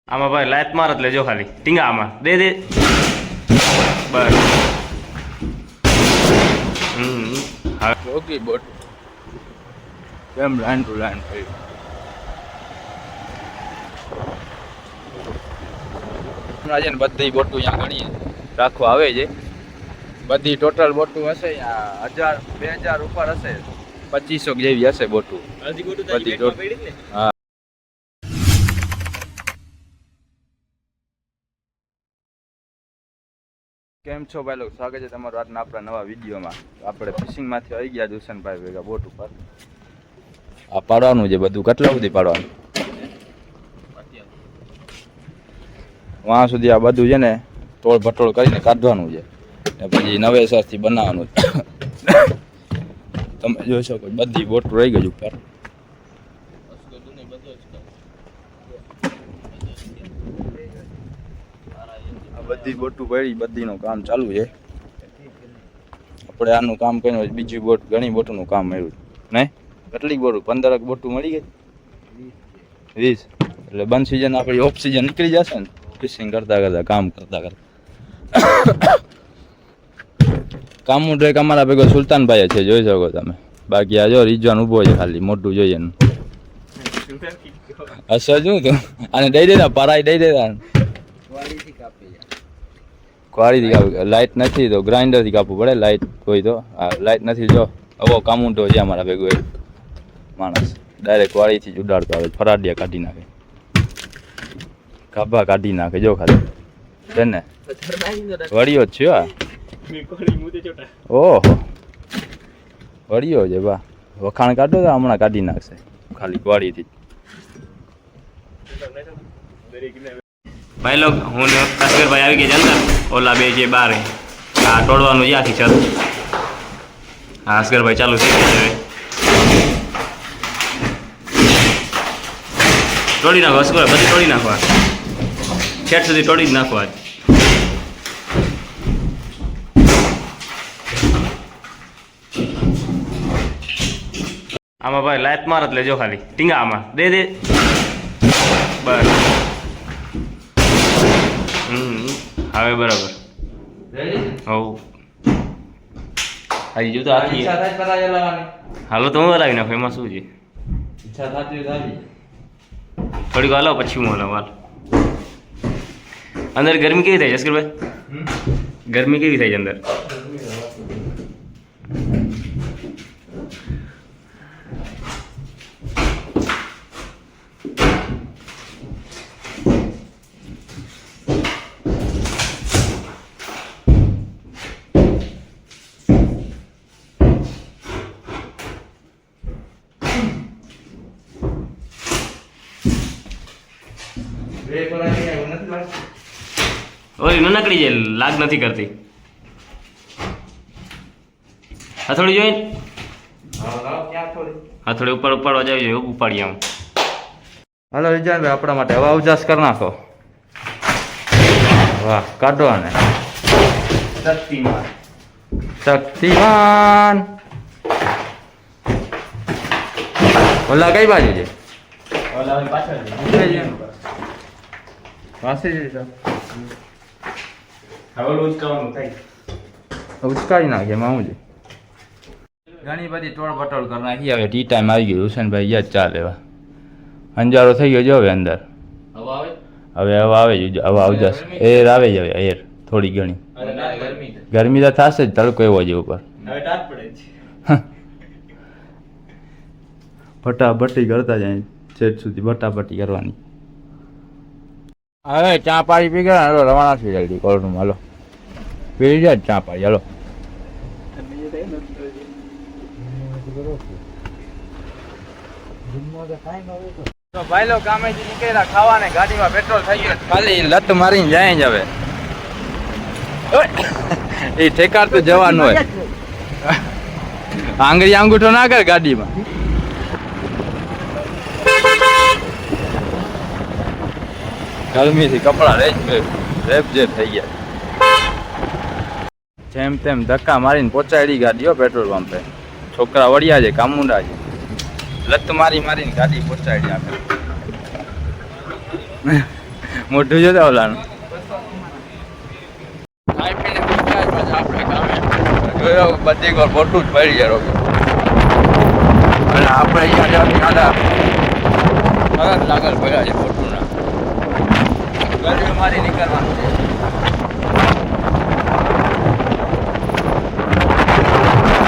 આમાં ભાઈ લાત માર જ લેજો ખાલી ટીંગા આમાં દે દે બસ હા ઓકે બોટ કેમ લાઈન ટુ લાઈન થઈ આજે ને બધી બોટું અહીંયા ગણીએ રાખવા આવે છે બધી ટોટલ બોટું હશે 1000-2000 ઉપર હશે 2500 જેવી હશે બોટું બધી હા કેમ છો ભાઈ લોકો સ્વાગત છે તમારું આજના આપણા નવા વિડીયોમાં આપણે ફિશિંગમાંથી આવી ગયા દુષ્યંતભાઈ ભેગા બોટ ઉપર આ પાડવાનું છે બધું કેટલા સુધી પાડવાનું વહાં સુધી આ બધું છે ને તોડ ભટોળ કરીને કાઢવાનું છે ને પછી નવેસરથી બનાવવાનું તમે જોઈ શકો બધી બોટ રહી ગઈ ઉપર બધી બોટું પડી બધીનું કામ ચાલુ છે આપણે આનું કામ કર્યું બીજી બોટ ઘણી બોટોનું કામ મળ્યું નહીં કેટલી બોટું 15 બોટું મળી ગઈ 20 એટલે બંધ સિઝન આપણી ઓફ સિઝન નીકળી જશે ને ફિશિંગ કરતા કરતા કામ કરતા કરતા કામનું ટ્રેક અમારા ભેગો સુલતાનભાઈ છે જોઈ શકો તમે બાકી આ જો રીજવાન ઊભો છે ખાલી મોટું જોઈએ ને અસર શું તું આને દઈ દેતા પરાઈ દઈ દેતા ક્વારીથી કાપવું લાઇટ નથી તો ગ્રાઇન્ડરથી કાપવું પડે લાઇટ હોય તો લાઇટ નથી જો હવે કામુંડો છે અમારા ભેગું એક માણસ ડાયરેક્ટ વાળીથી જ ઉડાડતો આવે ફરાડિયા કાઢી નાખે કાબા કાઢી નાખે જો ખાલી છે ને વળિયો જ છે ઓહો વળિયો છે બા વખાણ કાઢો તો હમણાં કાઢી નાખશે ખાલી વાળીથી ભાઈ લોગ હું અસગરભાઈ આવી ગયા છે અંદર ઓલા બે જે બાર આ તોડવાનું છે આથી ચાલુ હા અસગરભાઈ ચાલુ થઈ ગયા છે તોડી નાખો અસગરભાઈ બધી તોડી નાખવા છેટ સુધી તોડી જ નાખવા આમાં ભાઈ લાત માર જ લેજો ખાલી ટીંગા આમાં દે દે બસ હવે બરાબર હવ હજી જો તો આખી હાલો તો હું હરાવી નાખું એમાં શું છે થોડીક હાલો પછી હું હલાવ હાલ અંદર ગરમી કેવી થાય જસકરભાઈ ગરમી કેવી થાય છે અંદર ઓલી નનકડી છે લાગ નથી કરતી હથોડી જોઈને હથોડી ઉપર ઉપાડવા જાવ જોઈએ ઉપાડી આમ હાલો વિજયભાઈ આપણા માટે હવા ઉજાસ કરી નાખો વાહ કાઢો ને શક્તિમાન ઓલા કઈ બાજુ છે ઉચકાઈ નાખે એમાં શું છે ઘણી બધી તોડ બટોડ કરી નાખી હવે ટી ટાઈમ આવી ગયો હુસેનભાઈ યાદ ચા લેવા અંજારો થઈ ગયો જો હવે અંદર હવે હવા આવે જ હવા આવજાશે એર આવે જ હવે એર થોડી ઘણી ગરમી તો થશે જ તડકો એવો છે ઉપર ભટાભટી કરતા જાય છેટ સુધી ભટાભટી કરવાની હવે ચા પાણી પી ગયા હાલો રવાના થઈ જલ્દી કોલરૂમ હાલો પી જાય ચા પાણી હાલો તો ભાઈ લો કામેથી નીકળ્યા ખાવાને ગાડીમાં પેટ્રોલ થઈ ગયું ખાલી લત મારીને જાય જ હવે એ ઠેકાડતું જવાનું હોય આંગળી અંગૂઠો ના કર ગાડીમાં ગરમીથી કપડા રેપ જેપ થઈ ગયા જેમ તેમ ધક્કા મારીને પહોંચાડી ગાડીઓ પેટ્રોલ પંપે છોકરા વળ્યા છે કામુંડા છે લત મારીને ગાડી પહોંચાડી આપે મોઢું જોતા ઓલાનું ખાઈ પીને આપણે ગામે જોયો બધી વાર મોટું જ પડી જાય રોગ અને આપણે અહીંયા જવાની આડા તરત લાગલ પડ્યા છે મોટું ના ગરમી મારી નીકળવાનું છે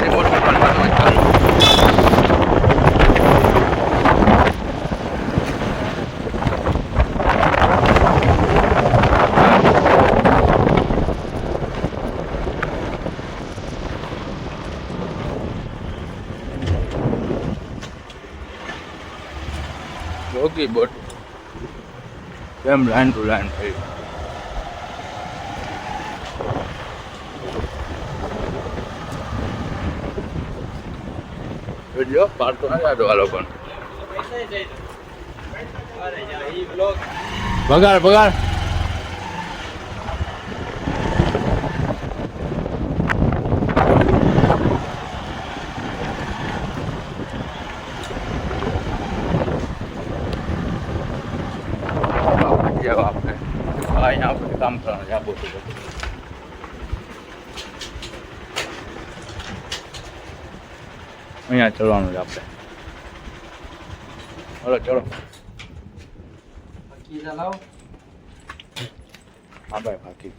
મોટું પણ ભરવાનું ચાલુ ઓકે બોટ કેમ લાઈન ટુ લાઈન થઈ વિડીયો પાડતો નથી આટો આ લોકો બગાડ બગાડ આપણે અહીંયા આપણે કામ કરવાનું છે આ બોટ અહીંયા ચડવાનું છે આપણે ચલો ચલો હા ભાઈ ફાકી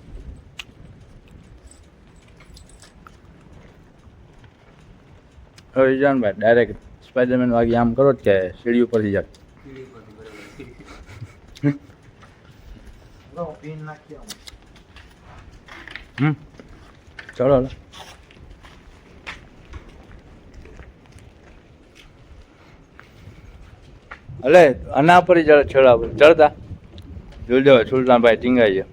હવે જાન ભાઈ ડાયરેક્ટ સ્પાઈડરમેન વાગી આમ કરો જ કે સીડી ઉપરથી જાય ચલો અલે આના પર છેડા પર ચડતા જોઈ સુલતાનભાઈ ટીંગાઈ છે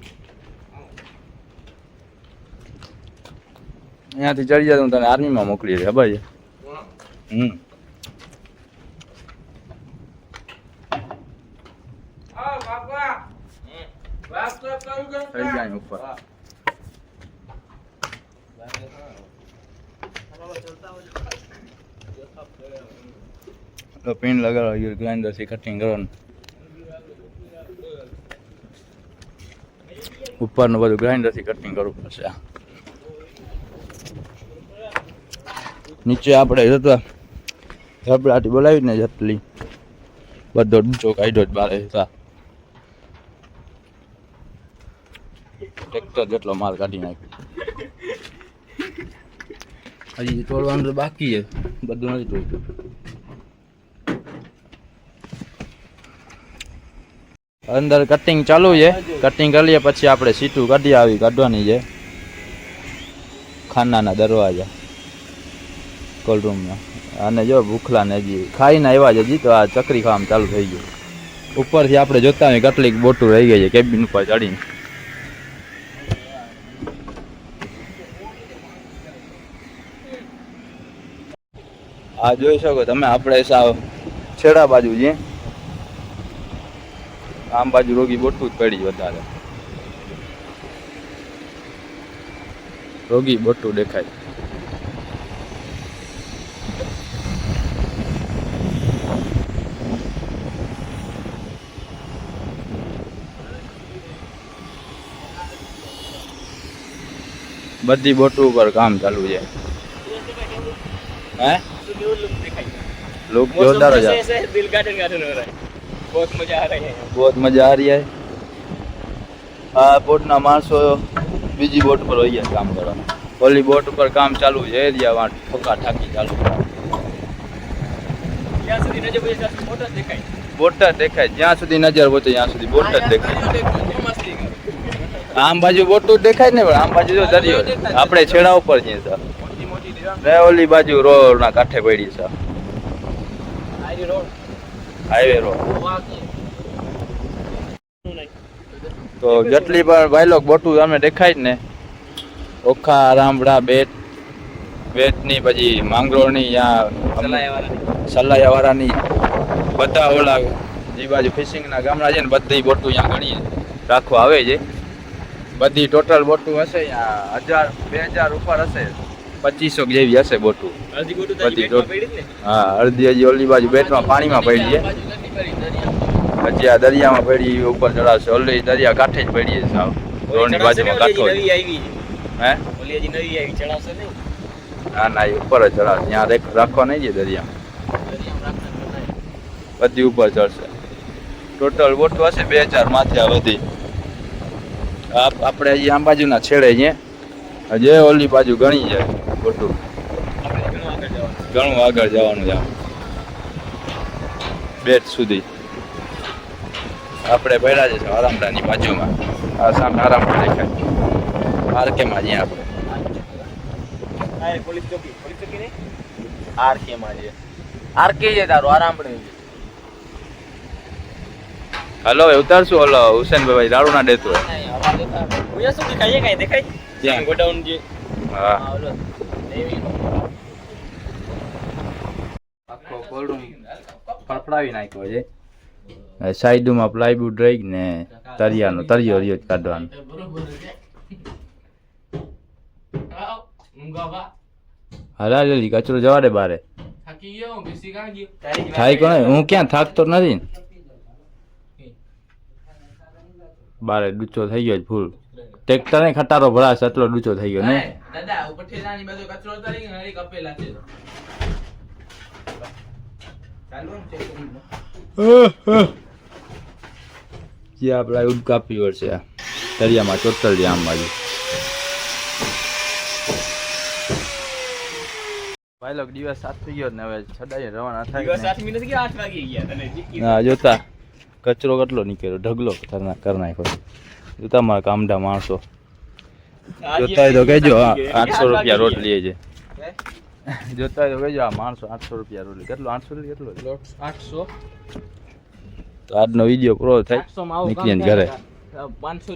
અહીંયાથી ચડી જાય હું તને આર્મીમાં મોકલી દે ખબર છે થઈ જાય ઉપર તો પિન લગાડો ગ્રાઇન્ડર થી કટિંગ કરવાનું ઉપરનું બધું ગ્રાઇન્ડર થી કટિંગ કરવું પડશે નીચે આપણે જતા ધબડાટી બોલાવી ને જતલી બધો ઊંચો કાઢ્યો જ બારે ટ્રેક્ટર જેટલો માલ કાઢી નાખ્યો હજી તોડવાનું તો બાકી છે બધું નથી તોડતું અંદર કટિંગ ચાલુ છે કટિંગ કરી લઈએ પછી આપણે સીટું કાઢવાની છે ખાનાના દરવાજા કોલ્ડ રૂમમાં અને જો ભૂખલા ને હજી ખાઈને આવ્યા છે હજી તો આ ચકરી ખાવાનું ચાલુ થઈ ગયું ઉપરથી આપણે જોતા હોય કેટલીક બોટું રહી ગઈ છે કેબિન ઉપર ચડીને આ જોઈ શકો તમે આપણે સાવ છેડા બાજુ છે આમ બાજુ રોગી બોટું જ પડી વધારે રોગી બોટું દેખાય બધી બોટો ઉપર કામ ચાલુ છે हैं लोग जोरदार हो जाते हैं दिल गार्डन गार्डन हो रहा है बहुत मजा आ रही है આ બોટના માણસો બીજી બોટ પર હોય કામ કરવા ઓલી બોટ ઉપર કામ ચાલુ છે એરિયામાં ઠોકા ઠાકી ચાલુ જ્યાં સુધી નજર પહોંચે ત્યાં બોટ જ દેખાય જ્યાં સુધી નજર પહોંચે ત્યાં સુધી બોટ જ દેખાય આમ બાજુ બોટું જ દેખાય ને પણ આમ બાજુ જો દરિયો આપણે છેડા ઉપર છીએ સર ને ઓલી બાજુ રોડ ના કાંઠે પડી છે હાઈવે રોડ તો જેટલી પણ ભાઈલોક બોટું અમે દેખાય જ ને ઓખા રામડા બેટ ની પછી માંગરોળની સલાયાવાળાની બધા ઓલા જે બાજુ ફિશિંગ ના ગામડા છે ને બધી બોટું અહીંયા ઘણી રાખવા આવે છે બધી ટોટલ બોટું હશે 1000-2000 ઉપર હશે 2500 જેવી હશે બોટું બધી હા અડધી હજી ઓલી બાજુ બેટમાં પાણીમાં પડી છે હજી આ દરિયામાં પડી ઉપર ચડાવશે. ઓલી દરિયા કાંઠે જ પડી છે સાવ. રોડની બાજુમાં કાંઠો જ. હે ના ના એ ઉપર જ ચડાવશે. ત્યાં રાખવા નહીં છે દરિયા, બધી ઉપર ચડશે. ટોટલ બોટો હશે 2-4 માથે આ બધી. આપણે હજી આમ બાજુના છેડે અહીંયા હજી ઓલી બાજુ ગણી જાય બોટું. ઘણું આગળ જવાનું છે આમ બેટ સુધી. આપણે પડ્યા છે આરામડાની બાજુમાં. આ સામે આરામડા દેખાય આરકેમાં જ્યાં આપણે હલો ઉતારશું. ઓલો હુસેનભાઈ દારૂ ના દેતો હા. આખો કોલ્ડરૂમ ફડફડાવી નાખ્યો છે. સાઈડમાં પ્લાયવુડ રહી ને તરિયો રહ્યો જ કાઢવાનો. હલા જલ્દી કચરો જવા દે બારે. થાય કોને? હું ક્યાં થાકતો નથી ને. બારે ડૂચો થઈ ગયો ફૂલ. ટ્રેક્ટર ને ખટારો ભરાશે એટલો ડૂચો થઈ ગયો ને. જે આપડા ઉડ કાપી વળશે દરિયામાં ચોટલ છે આમ બાજુ. ભાઈ લોક દિવસ 7 થઈ ગયો ને હવે છડાઈ રવાના થાય. હા જોતા કચરો કેટલો નીકળ્યો ઢગલો કર નાખ્યો. જોતા મારા કામડા માણસો જોતા હોય તો કહેજો. 800 રૂપિયા રોટલી છે. જોતા હોય તો કહેજો આ માણસો 800 રૂપિયા રોટલી. કેટલો 800 કેટલો 800. તો આજનો વિડીયો પૂરો થાય નીકળીને ઘરે. 500